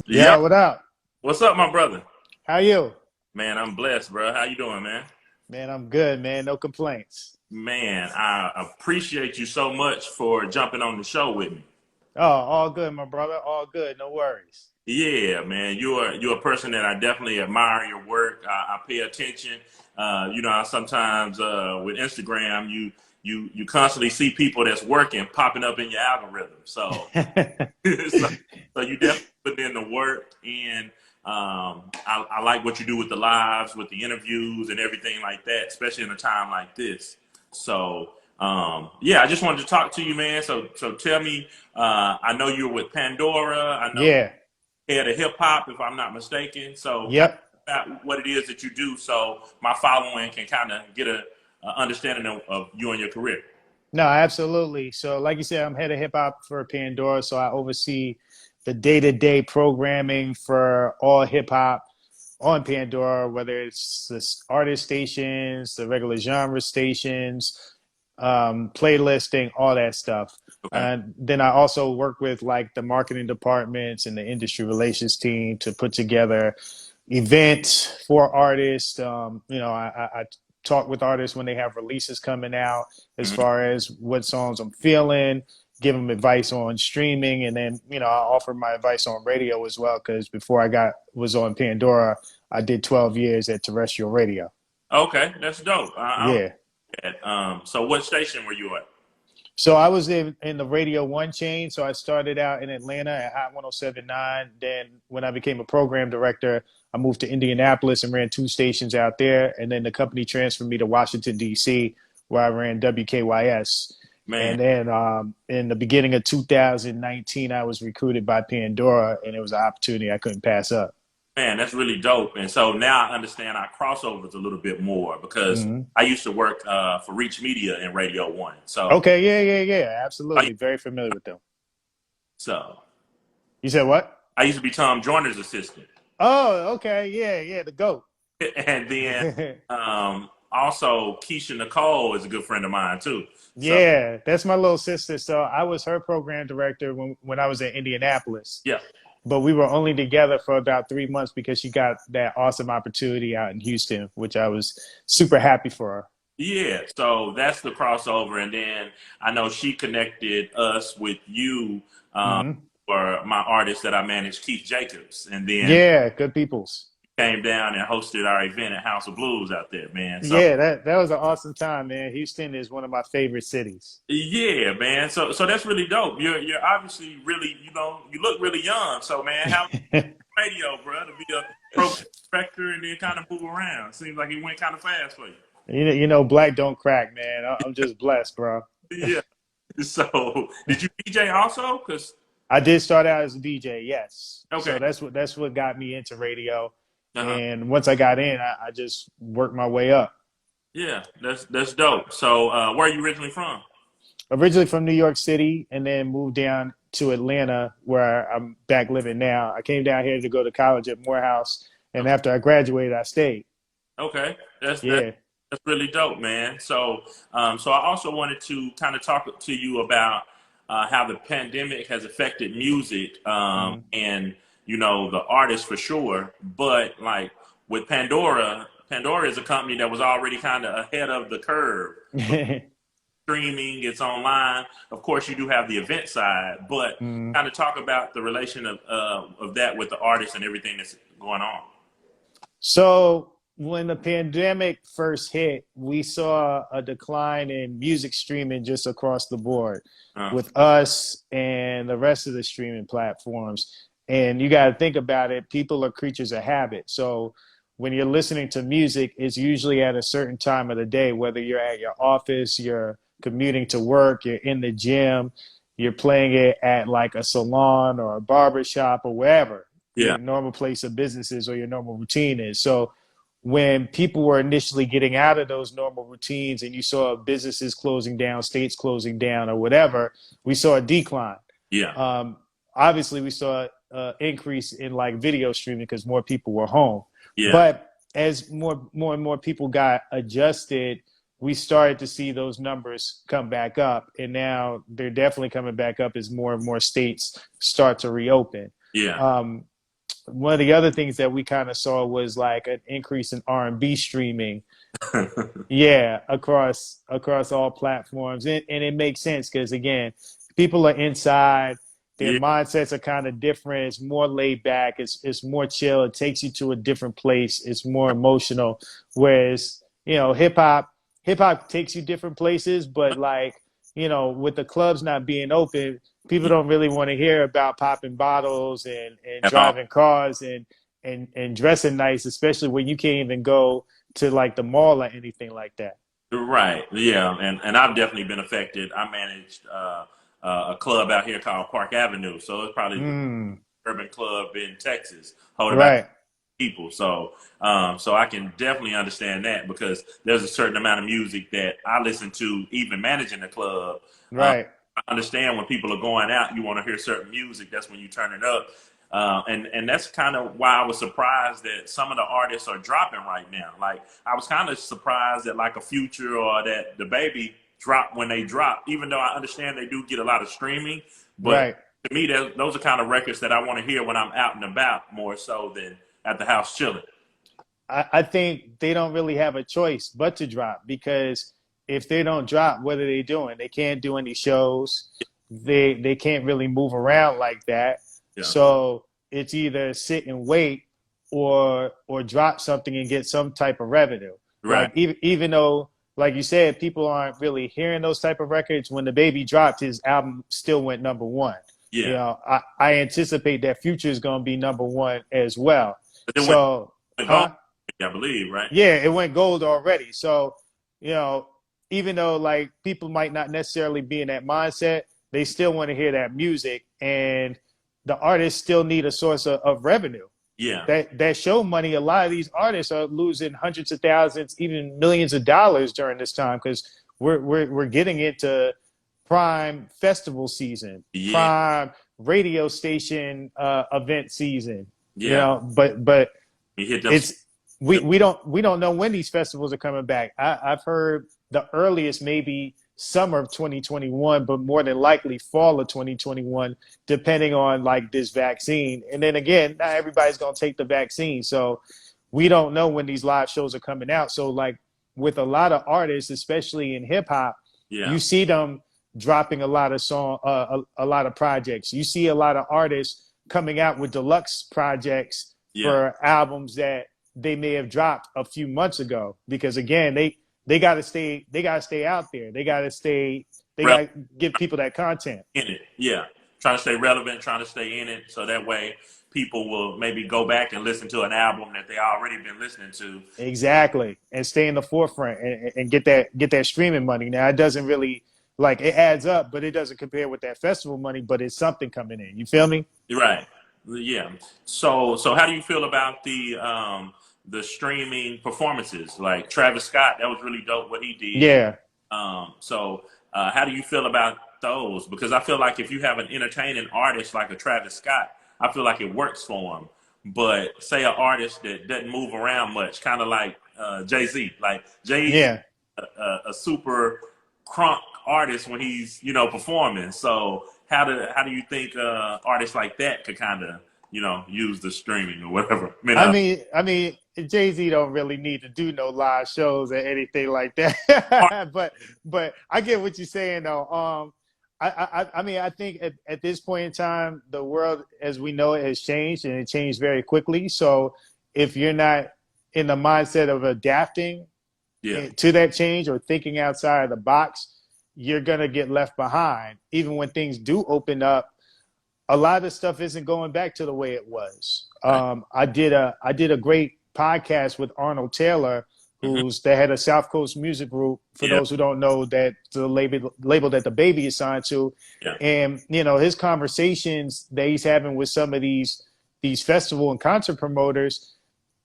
Yeah, Yep. what up? What's up, my brother? How you? Man, I'm blessed, bro. How you doing, man? Man, I'm good, man. No complaints. Man, I appreciate you so much for jumping on the show with me. Oh, all good, my brother. All good. No worries. Yeah, man, you're a person that I definitely admire your work. I pay attention. Sometimes with Instagram, you constantly see people that's working popping up in your algorithm. So so, so you definitely put in the work, and I like what you do with the lives, with the interviews, and everything like that, especially in a time like this. So, yeah, I just wanted to talk to you, man. So tell me, I know you're with Pandora. I know Yeah. you're head of hip hop, if I'm not mistaken. So, kind Yep. of about what it is that you do, so my following can kind of get a understanding of you and your career. No, absolutely. So, like you said, I'm head of hip hop for Pandora, so I oversee the day-to-day programming for all hip hop on Pandora, whether it's the artist stations, the regular genre stations, playlisting, all that stuff. Okay. And then I also work with like the marketing departments and the industry relations team to put together events for artists. I talk with artists when they have releases coming out, as Mhm. far as what songs I'm feeling, give them advice on streaming, and then I offer my advice on radio as well. Because before I got was on Pandora, I did 12 years at terrestrial radio. Okay, that's dope. I like Yeah. that. So what station were you at? So I was in the Radio One chain. So I started out in Atlanta at Hot 1079. Then when I became a program director, I moved to Indianapolis and ran two stations out there. And then the company transferred me to Washington, D.C., where I ran WKYS. Man, And then in the beginning of 2019, I was recruited by Pandora, and it was an opportunity I couldn't pass up. man, that's really dope. And so now I understand our crossovers a little bit more because Hmm. I used to work for Reach Media in Radio One. So, Okay, yeah, I, absolutely. Very familiar with them. so You said what? I used to be Tom Joyner's assistant, Oh, okay, yeah, the GOAT. and then also Keisha Nicole is a good friend of mine too. So, Yeah, that's my little sister. So I was her program director when I was in Indianapolis. yeah, But we were only together for about 3 months because she got that awesome opportunity out in Houston, which I was super happy for her. yeah. So that's the crossover, and then I know she connected us with you Hmm. for my artist that I managed, Keith Jacobs, and then Yeah, good peoples. came down and hosted our event at House of Blues out there, man. So Yeah, that was an awesome time, man. Houston is one of my favorite cities. yeah, man. So that's really dope. You're obviously really, you look really young. So man, how radio, bro, to be a program director and then kind of move around? Seems like it went kind of fast for you. Black don't crack, man. I'm just blessed, bro. Yeah. So did you DJ also? Cause I did start out as a DJ, yes. okay, So that's what got me into radio. uh-huh. And once I got in, I just worked my way up. Yeah, that's dope. So where are you originally from? Originally from New York City, and then moved down to Atlanta, where I'm back living now. I came down here to go to college at Morehouse, and Okay, after I graduated, I stayed. okay. That's Yeah. really dope, man. So I also wanted to kind of talk to you about how the pandemic has affected music Mhm. and the artists for sure. But like with Pandora, Pandora is a company that was already kind of ahead of the curve. Streaming, it's online. Of course, you do have the event side, but Mhm. kind of talk about the relation of that with the artists and everything that's going on. So when the pandemic first hit, we saw a decline in music streaming just across the board Uh, with us and the rest of the streaming platforms. And you got to think about it, people are creatures of habit. So when you're listening to music, it's usually at a certain time of the day, whether you're at your office, you're commuting to work, you're in the gym, you're playing it at like a salon or a barber shop or wherever yeah, your normal place of business is or your normal routine is. So when people were initially getting out of those normal routines and you saw businesses closing down, states closing down, or whatever, we saw a decline. yeah, Um, Obviously, we saw an increase in like video streaming because more people were home. yeah, But as more and more people got adjusted, we started to see those numbers come back up, and now they're definitely coming back up as more and more states start to reopen. yeah. Um, one of the other things that we kind of saw was like an increase in R&B streaming. Yeah, across all platforms, and it makes sense because again, people are inside. Their Yeah. mindsets are kind of different. It's more laid back. It's more chill. It takes you to a different place. It's more emotional. Whereas hip hop takes you different places, but like with the clubs not being open, people Yeah. don't really want to hear about popping bottles and At all. driving cars and dressing nice, especially when you can't even go to like the mall or anything like that. Right. Yeah. And I've definitely been affected. I managed a club out here called Park Avenue, so it's probably the Mm, urban club in Texas, holding about right, people. So I can definitely understand that because there's a certain amount of music that I listen to, even managing the club. Um, right. I understand when people are going out, you want to hear certain music. That's when you turn it up. And that's kind of why I was surprised that some of the artists are dropping right now. Like I was kind of surprised that like a Future or that the Baby drop when they drop, even though I understand they do get a lot of streaming. But Right. to me, those are kind of records that I want to hear when I'm out and about more so than at the house chilling. I think they don't really have a choice but to drop because if they don't drop, what are they doing? They can't do any shows. They can't really move around like that. Yeah. So it's either sit and wait or drop something and get some type of revenue. Right. Like even though, like you said, people aren't really hearing those type of records. When the Baby dropped, his album still went number one. Yeah. I anticipate that Future is going to be number one as well. But then when So, it goes, huh? I believe, right? Yeah, it went gold already. So, you know, even though like people might not necessarily be in that mindset, they still want to hear that music, and the artists still need a source of revenue. Yeah. That show money, a lot of these artists are losing hundreds of thousands, even millions of dollars during this time because we're getting into prime festival season, Yeah. prime radio station event season. Yeah. But You hit them. it's we don't know when these festivals are coming back. I've heard the earliest maybe summer of 2021, but more than likely fall of 2021, depending on like this vaccine. And then again, not everybody's gonna take the vaccine, so we don't know when these live shows are coming out. So like with a lot of artists, especially in hip hop, Yeah. you see them dropping a lot of a lot of projects. You see a lot of artists coming out with deluxe projects Yeah. for albums that they may have dropped a few months ago because again they got to stay out there, they got to give people that content. In it. Yeah. Trying to stay relevant, trying to stay in it. So that way people will maybe go back and listen to an album that they already been listening to. Exactly, and stay in the forefront and get that streaming money. Now it doesn't really like it adds up, but it doesn't compare with that festival money, but it's something coming in, you feel me? Right. Yeah. So how do you feel about the streaming performances? Like Travis Scott, that was really dope what he did. Yeah. How do you feel about those? Because I feel like if you have an entertaining artist like a Travis Scott, I feel like it works for him. But say an artist that doesn't move around much, kind of like Jay-Z. Like Jay-Z, Yeah. a super crunk artist when he's performing. So how do you think artists like that could kind of use the streaming or whatever? I mean, Jay-Z don't really need to do no live shows or anything like that. but I get what you're saying though. I mean, I think at this point in time, the world as we know it has changed, and it changed very quickly. So if you're not in the mindset of adapting Yeah. to that change or thinking outside of the box, you're gonna get left behind. Even when things do open up, a lot of stuff isn't going back to the way it was. Right. I did a great podcast with Arnold Taylor, Hmm. who's the head of South Coast Music Group. For Yeah. those who don't know, that the label that the Baby is signed to, Yeah. and his conversations that he's having with some of these festival and concert promoters,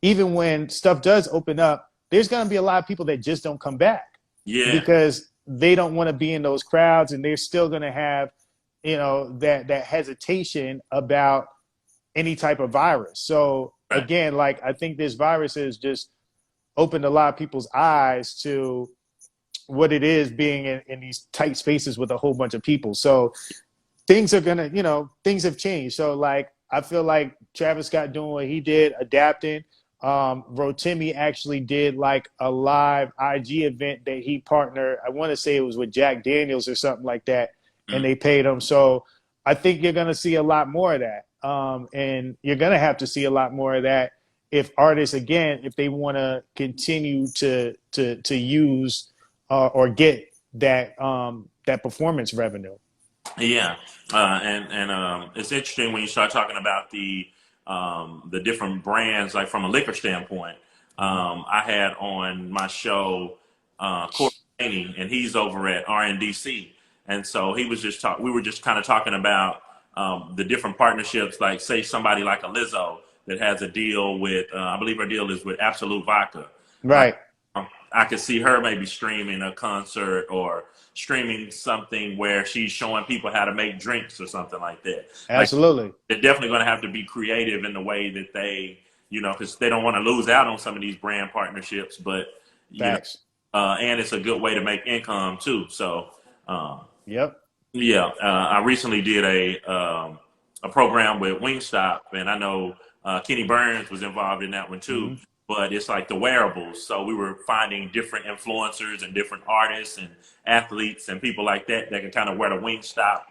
even when stuff does open up, there's going to be a lot of people that just don't come back Yeah. because they don't want to be in those crowds, and they're still going to have that hesitation about any type of virus. So Right. again, like I think this virus has just opened a lot of people's eyes to what it is being in these tight spaces with a whole bunch of people. So things are gonna, things have changed. So like I feel like Travis Scott doing what he did, adapting. Rotimi actually did like a live IG event that he partnered. I want to say it was with Jack Daniels or something like that, and Mm. they paid him. So I think you're going to see a lot more of that, and you're going to have to see a lot more of that if artists, again, if they want to continue to use or get that performance revenue. Yeah, and it's interesting when you start talking about the different brands, like from a liquor standpoint. I had on my show Corey Rainey, and he's over at RNDC, and so he was just talk. We were just kind of talking about the different partnerships, like say somebody like a Lizzo that has a deal with, I believe her deal is with Absolute Vodka. Like Right. I could see her maybe streaming a concert or streaming something where she's showing people how to make drinks or something like that. Like Absolutely. they're definitely going to have to be creative in the way that they, because they don't want to lose out on some of these brand partnerships, but you know, Facts. and it's a good way to make income too. So, Yep. yeah, I recently did a program with Wingstop, and I know Kenny Burns was involved in that one too. Hmm. But it's like the wearables. So we were finding different influencers and different artists and athletes and people like that that can kind of wear the Wingstop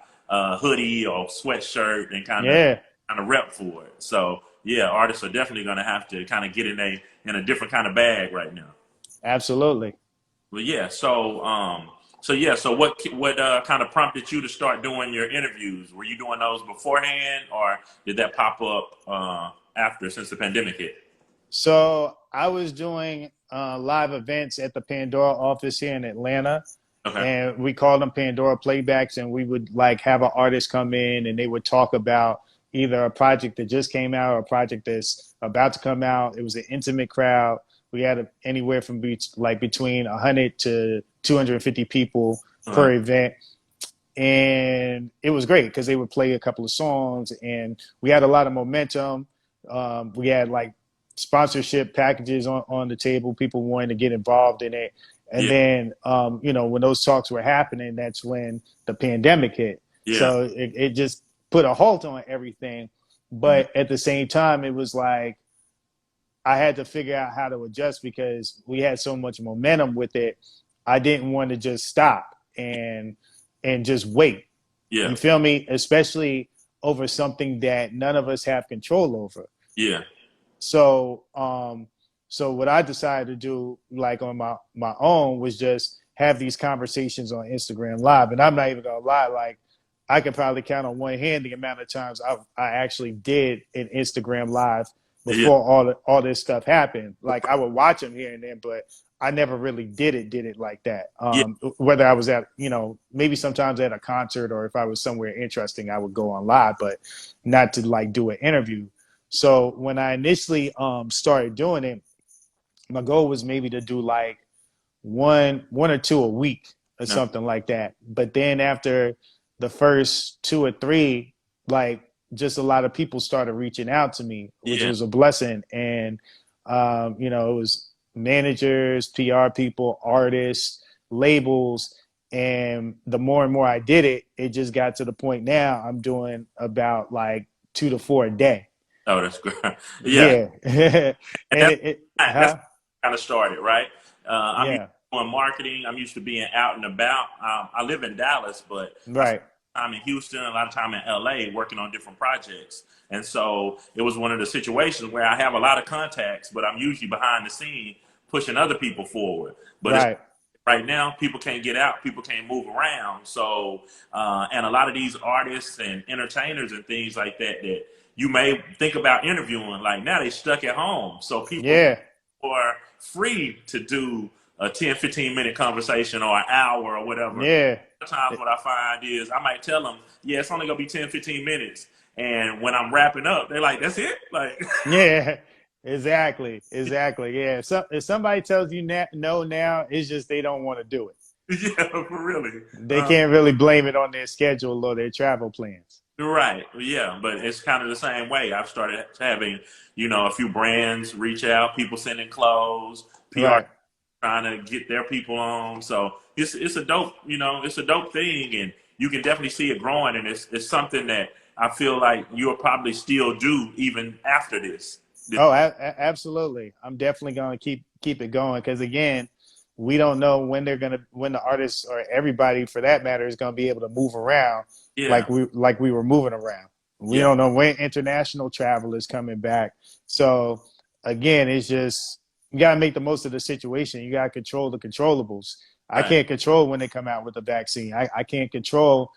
hoodie or sweatshirt and Yeah. kind of rep for it. So yeah, artists are definitely going to have to kind of get in a different kind of bag right now. Absolutely. But yeah, so what kind of prompted you to start doing your interviews? Were you doing those beforehand, or did that pop up after since the pandemic hit? So I was doing live events at the Pandora office here in Atlanta, Okay. and we called them Pandora playbacks, and we would like have an artist come in and they would talk about either a project that just came out or a project that's about to come out. It was an intimate crowd. We had anywhere from between 100 to 250 people Uh-huh. per event. And it was great because they would play a couple of songs and we had a lot of momentum. We had like sponsorship packages on the table, people wanting to get involved in it. And Yeah. then, when those talks were happening, that's when the pandemic hit. Yeah. So it just put a halt on everything. Mhm. But at the same time, it was like I had to figure out how to adjust because we had so much momentum with it. I didn't want to just stop and just wait. Yeah. You feel me? Especially over something that none of us have control over. Yeah. So, so what I decided to do, like on my own, was just have these conversations on Instagram Live. And I'm not even gonna lie, like I could probably count on one hand the amount of times I actually did an Instagram Live Yeah. before all this stuff happened. Like I would watch them here and there, but I never really did it like that. Yeah. Whether I was at, maybe sometimes at a concert or if I was somewhere interesting, I would go on live, but not to like do an interview. So when I initially started doing it, my goal was maybe to do like one or two a week or No. something like that. But then after the first two or three, like just a lot of people started reaching out to me, which Yeah. was a blessing. And it was managers, PR people, artists, labels. And the more and more I did it, it just got to the point now I'm doing about like 2 to 4 a day. Oh, that's great. Yeah. Yeah. And And that's huh? kind of started, right? I'm used Yeah. to doing marketing. I'm used to being out and about. I live in Dallas, but I spend Right. time in Houston, a lot of time in LA working on different projects. And so it was one of the situations where I have a lot of contacts, but I'm usually behind the scene pushing other people forward. But it's Right. right now, people can't get out, people can't move around. So, and a lot of these artists and entertainers and things like that you may think about interviewing, like now they stuck at home. So people Yeah. are free to do a 10, 15-minute conversation or an hour or whatever. Yeah. Sometimes what I find is I might tell them, yeah, it's only going to be 10, 15 minutes. And when I'm wrapping up, they're like, that's it? Like, Yeah. Exactly. Exactly. Yeah. So if somebody tells you no now, it's just they don't want to do it. yeah, really. They can't really blame it on their schedule or their travel plans. Right. Yeah. But it's kind of the same way. I've started having, a few brands reach out, people sending clothes, PR Right. trying to get their people on. So it's a dope, it's a dope thing, and you can definitely see it growing. And it's something that I feel like you'll probably still do even after this. Oh, absolutely. I'm definitely going to keep it going because again, we don't know when when the artists or everybody for that matter is going to be able to move around Yeah, like we were moving around. We yeah, don't know when international travel is coming back. So again, it's just you got to make the most of the situation. You got to control the controllables. I right. can't control when they come out with the vaccine. I can't control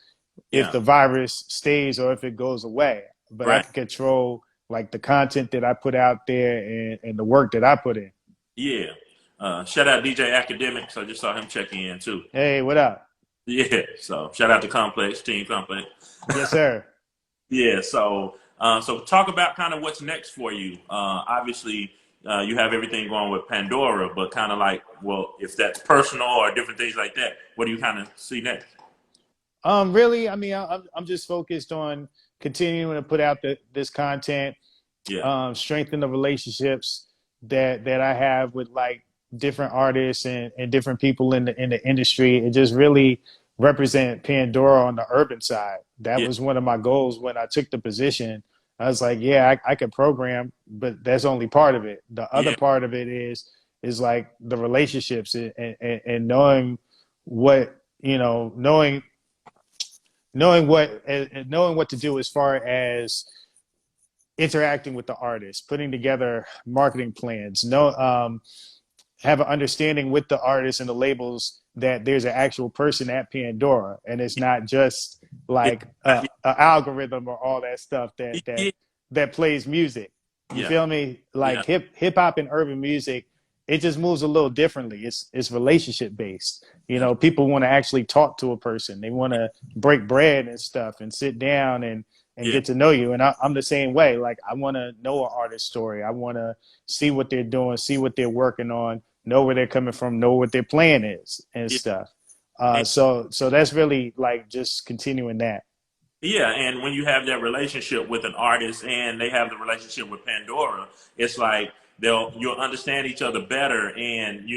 if Yeah, the virus stays or if it goes away, but I right. can control like the content that I put out there and the work that I put in. Yeah. Shout out DJ Academics. I just saw him checking in too. Hey, what up? Yeah. So shout out to Complex, Team Complex. Yes, sir. Yeah. So talk about kind of what's next for you. Obviously, you have everything going with Pandora, but kind of like, well, if that's personal or different things like that, what do you kind of see next? Really, I mean, I'm just focused on continuing to put out this content, Yeah. strengthen the relationships that I have with like different artists and different people in the industry. It just really represent Pandora on the urban side. That Yeah. was one of my goals when I took the position. I was like, yeah, I could program, but that's only part of it. The other Yeah. part of it is like the relationships and knowing what knowing what to do as far as interacting with the artist, putting together marketing plans, have an understanding with the artists and the labels that there's an actual person at Pandora, and it's not just Yeah. like a algorithm or all that stuff Yeah. that plays music. You Yeah. feel me? Yeah. Like hip hop and urban music, it just moves a little differently. It's relationship based. You Yeah. know, people want to actually talk to a person. They want to break bread and stuff and sit down and Yeah. get to know you. And I'm the same way. Like I want to know an artist's story. I want to see what they're doing, see what they're working on, know where they're coming from, know what their plan is and Yeah. stuff. And, So that's really like just continuing that. yeah, and when you have that relationship with an artist and they have the relationship with Pandora, it's like you'll understand each other better, and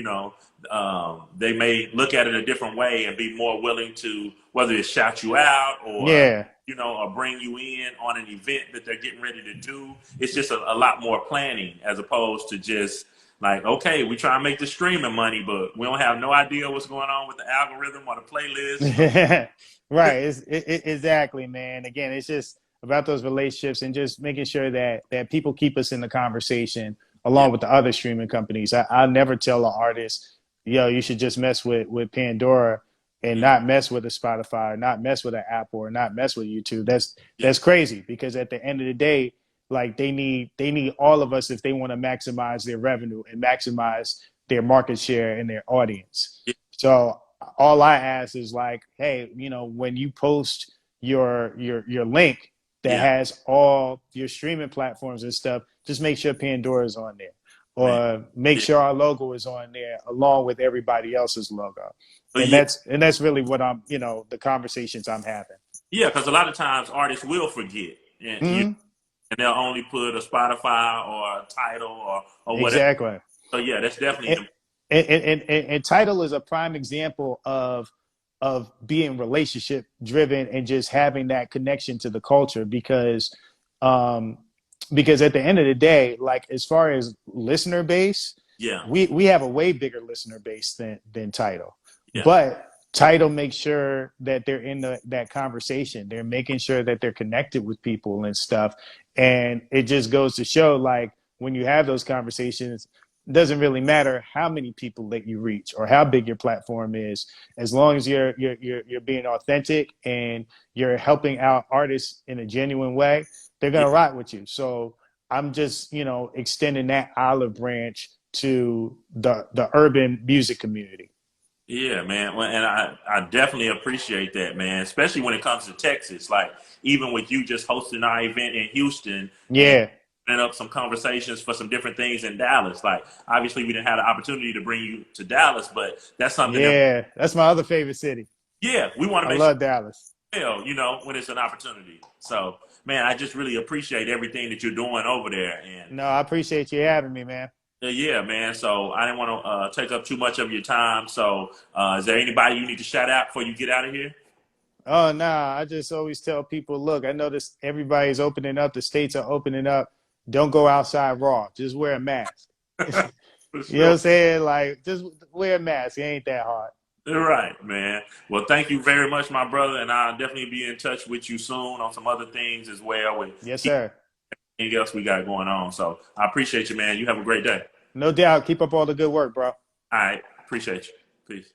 they may look at it a different way and be more willing to whether it's shout you out or Yeah. or bring you in on an event that they're getting ready to do. It's just a lot more planning as opposed to just like, okay, we try and make the streaming money, but we don't have no idea what's going on with the algorithm or the playlist. Right. Exactly, man. Again, it's just about those relationships and just making sure that people keep us in the conversation Yeah, along with the other streaming companies. I never tell an artist, yo, you should just mess with Pandora and yeah, not mess with a Spotify, or not mess with an Apple, or not mess with YouTube. yeah, That's crazy because at the end of the day, like they need all of us if they want to maximize their revenue and maximize their market share and their audience. yeah, So all I ask is like, hey, when you post your link that yeah, has all your streaming platforms and stuff, just make sure Pandora is on there, man. or make Yeah. sure our logo is on there along with everybody else's logo. But And yeah, that's really what the conversations I'm having. yeah, because a lot of times artists will forget, Hmm. and they'll only put a Spotify or a title or whatever. Exactly. So yeah, that's And, definitely and Title is a prime example of being relationship driven and just having that connection to the culture um because at the end of the day, like as far as listener base, yeah, we have a way bigger listener base than Title. yeah, But Title makes sure that they're in that conversation. They're making sure that they're connected with people and stuff. And it just goes to show like when you have those conversations, it doesn't really matter how many people that you reach or how big your platform is, as long as you're being authentic and you're helping out artists in a genuine way, they're yeah. gonna rock with you. So I'm just extending that olive branch to the urban music community. Yeah, man. Well, and I definitely appreciate that, man. Especially when it comes to Texas. Like even with you just hosting our event in Houston and Yeah, setting up some conversations for some different things in Dallas. Like obviously we didn't have the opportunity to bring you to Dallas, but that's something that yeah, that's my other favorite city. yeah, we want to I make sure love Dallas. when it's an opportunity. So man, I just really appreciate everything that you're doing over there. And No, I appreciate you having me, man. yeah, man. So I didn't want to take up too much of your time. So is there anybody you need to shout out before you get out of here? Oh, nah, I just always tell people, look, I notice everybody's opening up, the states are opening up. Don't go outside raw. Just wear a mask. For You know what sure. I'm saying? Like, just wear a mask. It ain't that hard. You're right, man. Well, thank you very much, my brother, and I'll definitely be in touch with you soon on some other things as well with Yes, sir. anything else we got going on. So I appreciate you, man. You have a great day. No doubt. Keep up all the good work, bro. All right. Appreciate you. Peace.